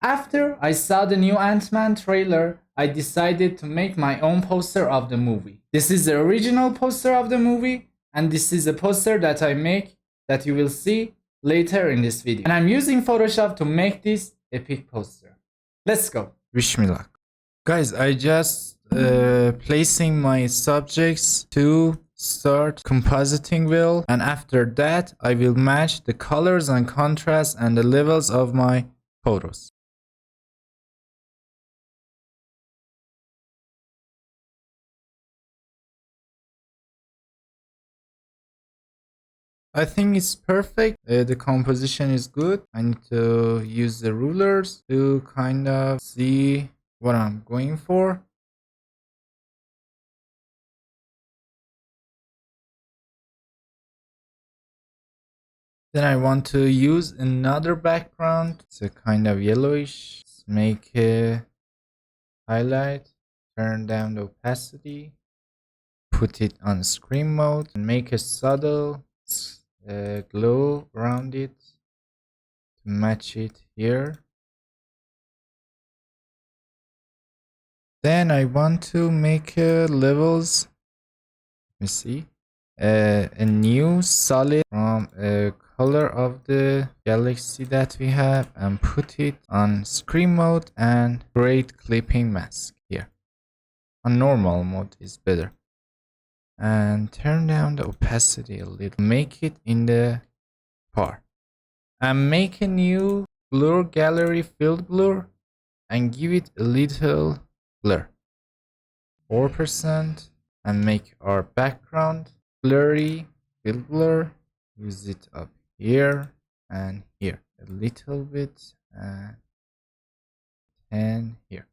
After I saw the new Ant-Man trailer, I decided to make my own poster of the movie. This is the original poster of the movie, and this is a poster that I make that you will see later in this video. And I'm using Photoshop to make this epic poster. Let's go. Wish me luck. Guys, I just placing my subjects to start compositing wheel, and after that I will match the colors and contrast and the levels of my photos. I think it's perfect. The composition is good. I need to use the rulers to kind of see what I'm going for. Then I want to use another background. It's a kind of yellowish. Let's make a highlight. Turn down the opacity. Put it on screen mode and make a subtle glow around it to match it here. Then I want to make levels. Let me see. A new solid from a color of the galaxy that we have and put it on screen mode and create clipping mask here. On normal mode is better. And turn down the opacity a little. Make it in the par. And make a new blur gallery field blur and give it a little blur. 4%, and make our background blurry field blur. Use it up here and here a little bit and here.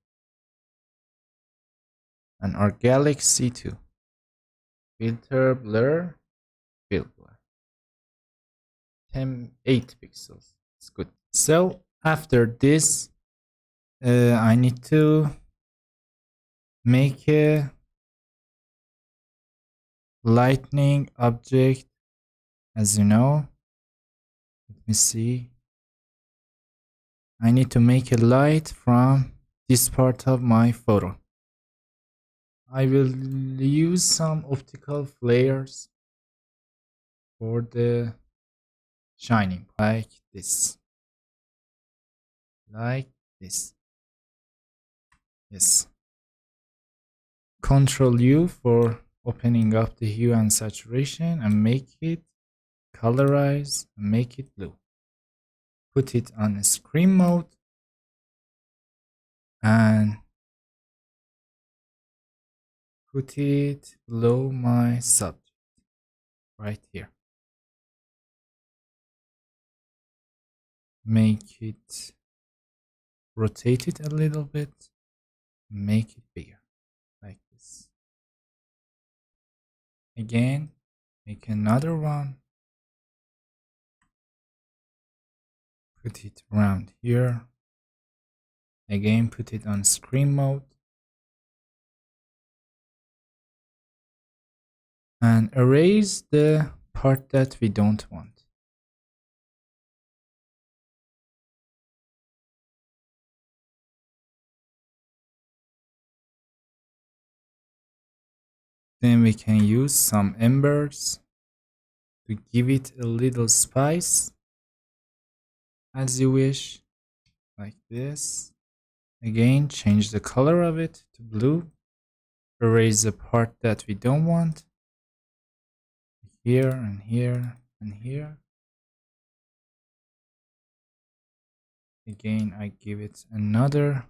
And our galaxy too. Filter blur, field blur. 8 pixels. It's good. So after this, I need to make a lightning object. As you know, let me see. I need to make a light from this part of my photo. I will use some optical flares for the shining, like this. Like this. Yes. Control U for opening up the hue and saturation and make it colorize and make it blue. Put it on screen mode and put it below my subject right here. Make it, rotate it a little bit, make it bigger like this. Again, make another one, put it around here. Again, put it on screen mode and erase the part that we don't want. Then we can use some embers to give it a little spice as you wish, like this. Again, change the color of it to blue. Erase the part that we don't want. Here and here and here. Again, I give it another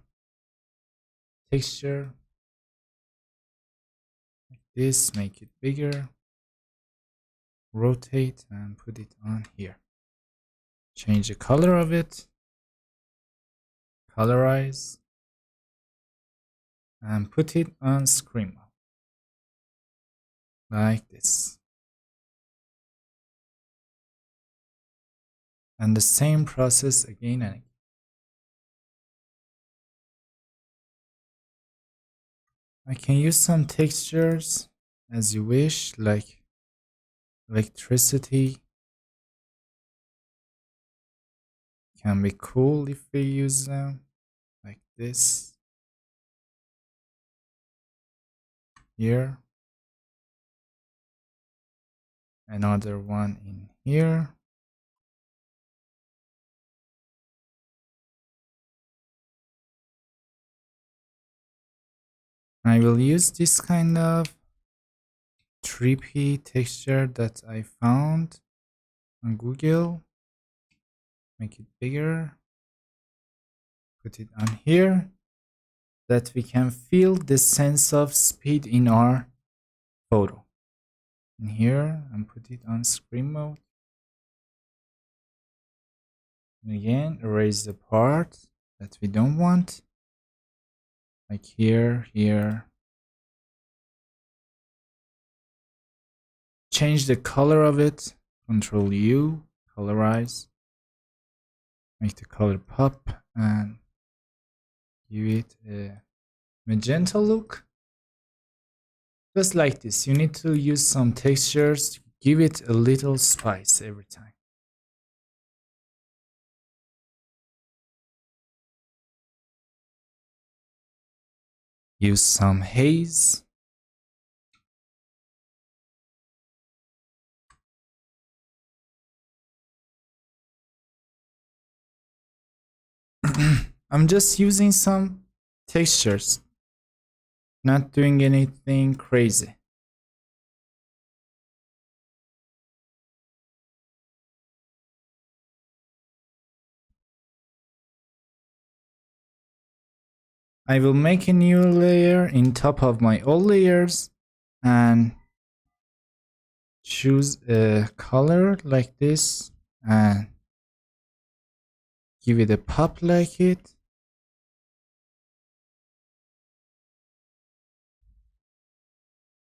texture. Like this, make it bigger. Rotate and put it on here. Change the color of it. Colorize. And put it on screen mode. Like this. And the same process again and again. I can use some textures as you wish, like electricity. Can be cool if we use them. like this. Here. Another one in here. I will use this kind of trippy texture that I found on Google. Make it bigger. Put it on here, that we can feel the sense of speed in our photo. In here, and put it on screen mode. And again, erase the part that we don't want. Like here, here. Change the color of it. Control U, colorize. Make the color pop and give it a magenta look. Just like this. You need to use some textures to give it a little spice every time. Use some haze. I'm just using some textures, not doing anything crazy. I will make a new layer in top of my old layers and choose a color like this and give it a pop like it.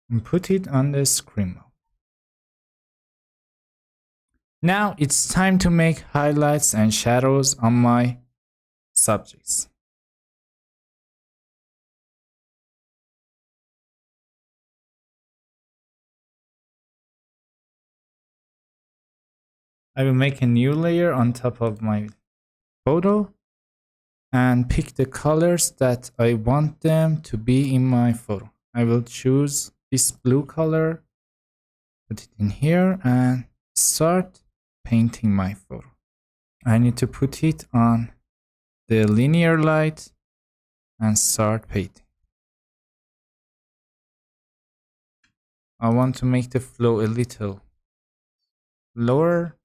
And put it on the screen mode. Now it's time to make highlights and shadows on my subjects. I will make a new layer on top of my photo and pick the colors that I want them to be in my photo. I will choose this blue color, put it in here and start painting my photo. I need to put it on the linear light and start painting. I want to make the flow a little lower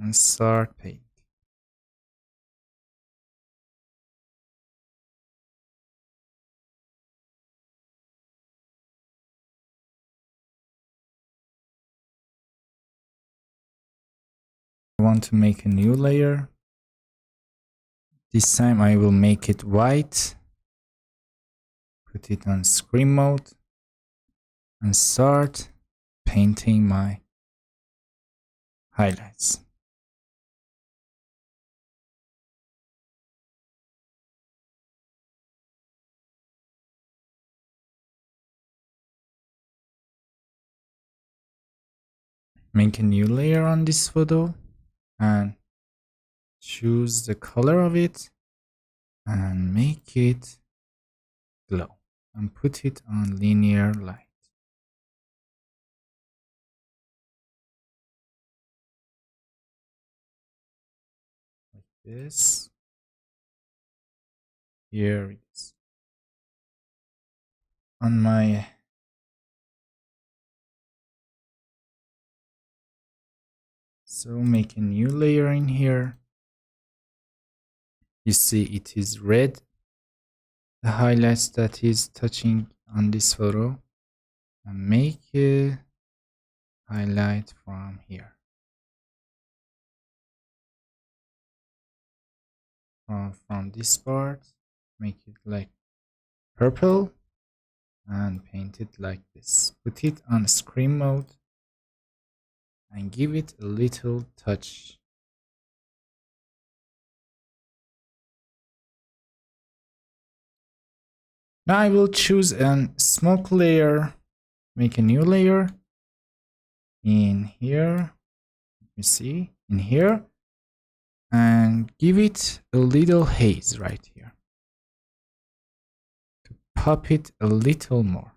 and start painting. I want to make a new layer. This time I will make it white. Put it on screen mode and start painting my highlights. Make a new layer on this photo and choose the color of it and make it glow and put it on linear light. Like this. Here it is. On my So make a new layer in here. You see it is red, the highlights that is touching on this photo, and make a highlight from here. From this part, make it like purple and paint it like this. Put it on screen mode and give it a little touch. Now I will choose a smoke layer, make a new layer in here. You see in here, and give it a little haze right here. top it a little more.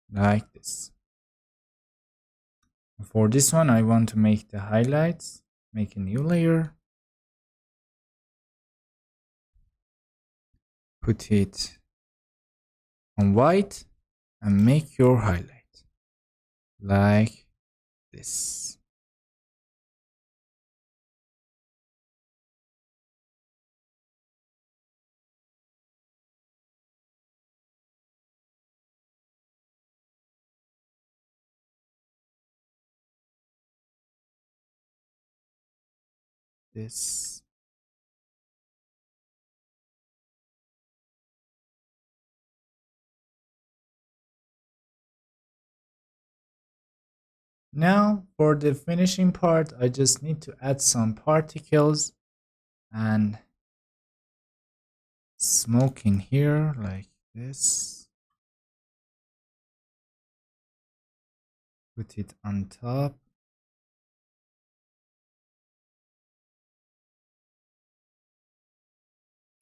Like this. For this one, I want to make the highlights. Make a new layer. Put it on white and make your highlight. Like this. This. Now for the finishing part, I just need to add some particles and smoke in here like this. Put it on top.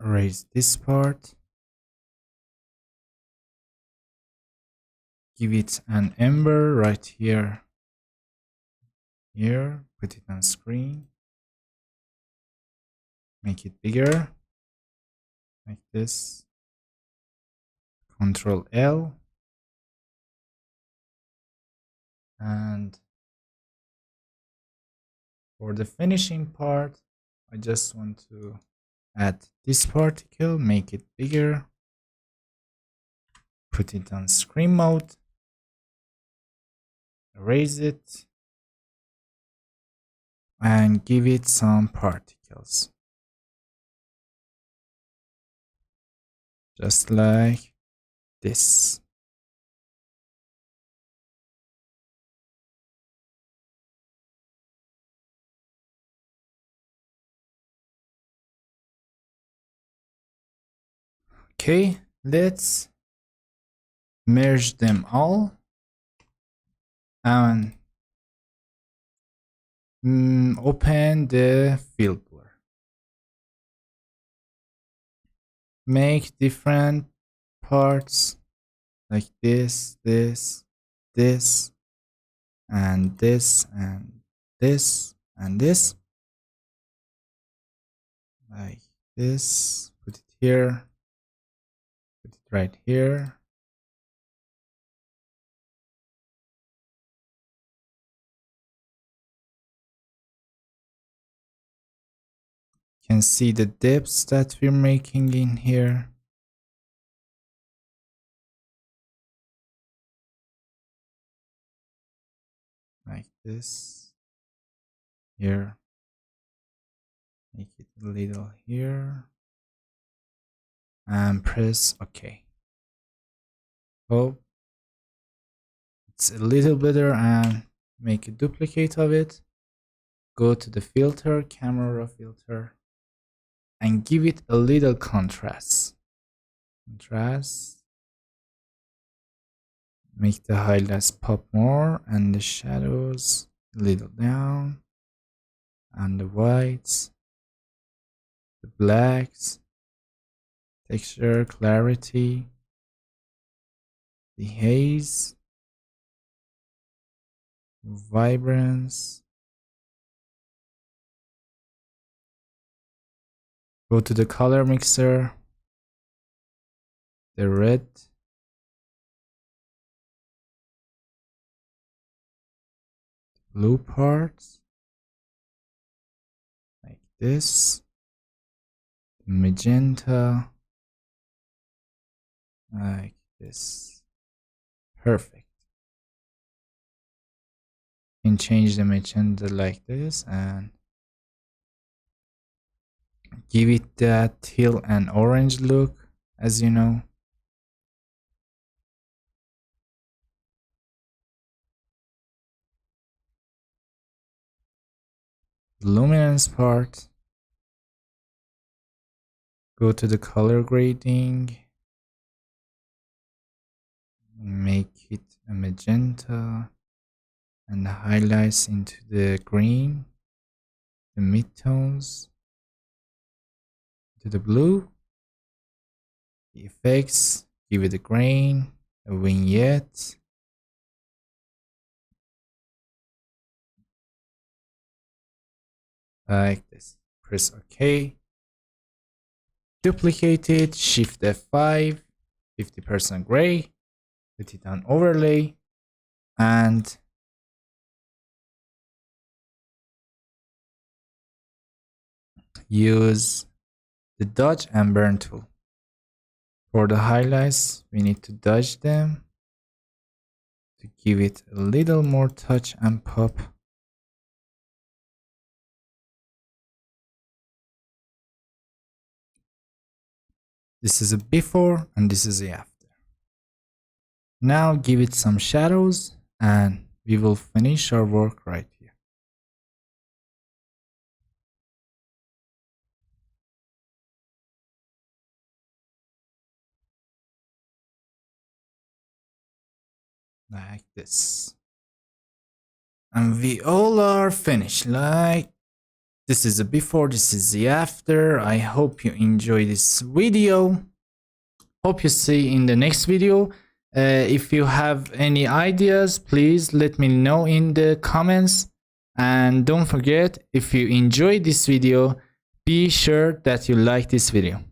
Erase this part. Give it an ember right here. Here, put it on screen. Make it bigger. Like this. Control L. And for the finishing part, I just want to add this particle, make it bigger. Put it on screen mode. Erase it. And give it some particles. Just like this. Okay, let's merge them all and open the field blur. Make different parts like this, this, this, and this, and this, and this. Like this. Put it here. Put it right here. You can see the depths that we're making in here. Like this. Here. Make it a little here. And press OK. Oh, it's a little better, and make a duplicate of it. Go to the filter, camera filter, and give it a little contrast. Make the highlights pop more and the shadows a little down, and the whites, the blacks, texture, clarity, the haze, vibrance. Go to the color mixer, the red, blue parts, like this, magenta, like this. Perfect. You can change the magenta like this and give it that teal and orange look, as you know. Luminance part. Go to the color grading. Make it a magenta. And the highlights into the green. The midtones. to the blue. The effects, give it a grain, a vignette. Like this. Press OK. Duplicate it, Shift F5, 50% gray. Put it on overlay and use the dodge and burn tool. For the highlights, we need to dodge them to give it a little more touch and pop. This is a before and this is a after. Now give it some shadows and we will finish our work right here. Like this. And we all are finished. Like this is the before, this is the after. I hope you enjoy this video. Hope you see in the next video. If you have any ideas, please let me know in the comments. And don't forget, if you enjoyed this video, be sure that you like this video.